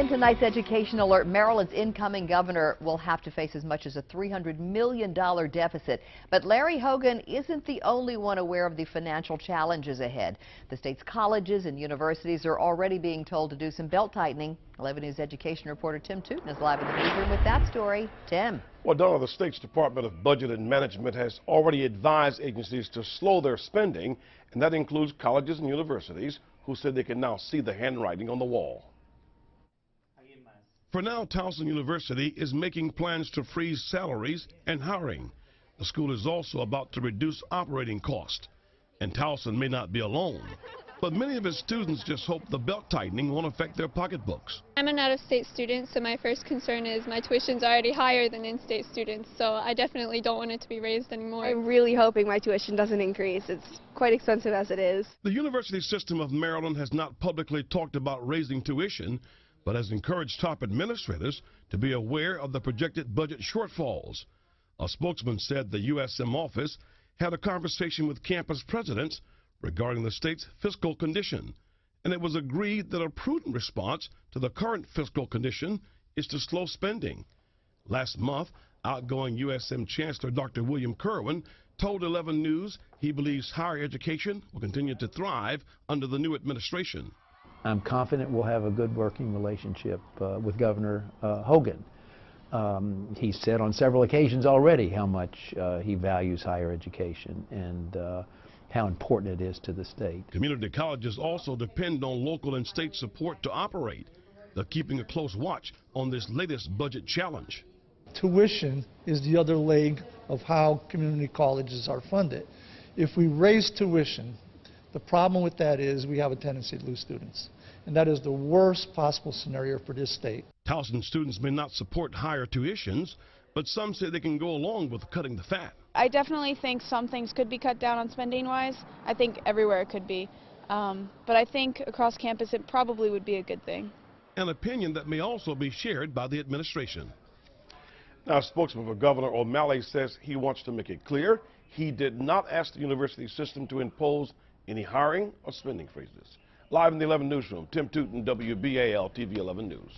In tonight's Education Alert, Maryland's incoming governor will have to face as much as a $300 million deficit. But Larry Hogan isn't the only one aware of the financial challenges ahead. The state's colleges and universities are already being told to do some belt tightening. 11 News education reporter Tim Tootin is live in the newsroom with that story. Tim. Well, Donna, the state's Department of Budget and Management has already advised agencies to slow their spending, and that includes colleges and universities, who said they can now see the handwriting on the wall. For now, Towson University is making plans to freeze salaries and hiring. The school is also about to reduce operating costs. And Towson may not be alone, but many of its students just hope the belt tightening won't affect their pocketbooks. I'm an out-of-state student, so my first concern is my tuition's already higher than in-state students, so I definitely don't want it to be raised anymore. I'm really hoping my tuition doesn't increase. It's quite expensive as it is. The University System of Maryland has not publicly talked about raising tuition, but has encouraged top administrators to be aware of the projected budget shortfalls. A spokesman said the USM office had a conversation with campus presidents regarding the state's fiscal condition, and it was agreed that a prudent response to the current fiscal condition is to slow spending. Last month, outgoing USM Chancellor Dr. William Kerwin told 11 News he believes higher education will continue to thrive under the new administration. I'm confident we'll have a good working relationship with Governor Hogan. He said on several occasions already how much he values higher education and how important it is to the state. Community colleges also depend on local and state support to operate. They're keeping a close watch on this latest budget challenge. Tuition is the other leg of how community colleges are funded. If we raise tuition, the problem with that is we have a tendency to lose students. And that is the worst possible scenario for this state. Towson students may not support higher tuitions, but some say they can go along with cutting the fat. I definitely think some things could be cut down on spending-wise. I think everywhere it could be. But I think across campus it probably would be a good thing. An opinion that may also be shared by the administration. Now, a spokesman for Governor O'Malley says he wants to make it clear he did not ask the university system to impose any hiring or spending freezes. Live in the 11 newsroom, Tim Tootin, WBAL TV 11 News.